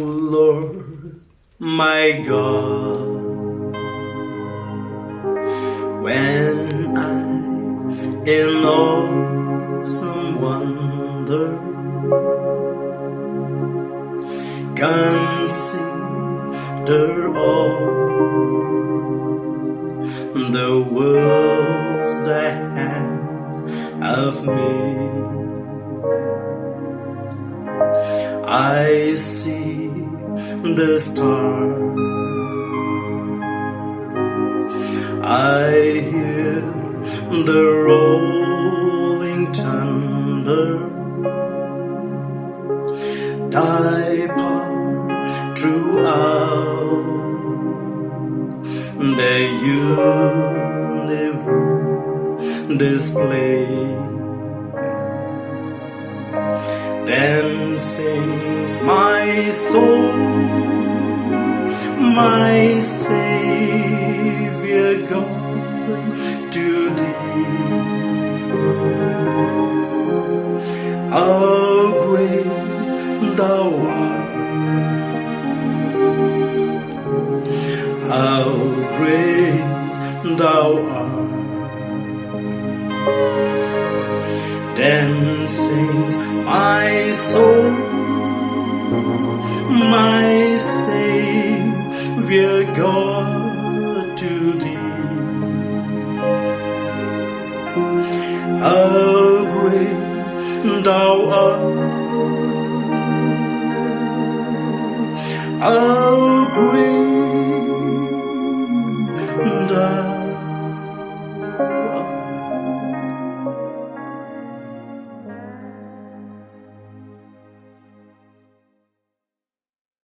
Lord, my God, when I'm in awesome wonder, consider all the worlds the hands of me. I see the stars, I hear the rolling thunder, thy power throughout the universe display. Then sings my soul, my Savior God, to thee. How great thou art, how great thou art. Then sings my soul, my Savior God, to thee. How great thou art, how great thou art.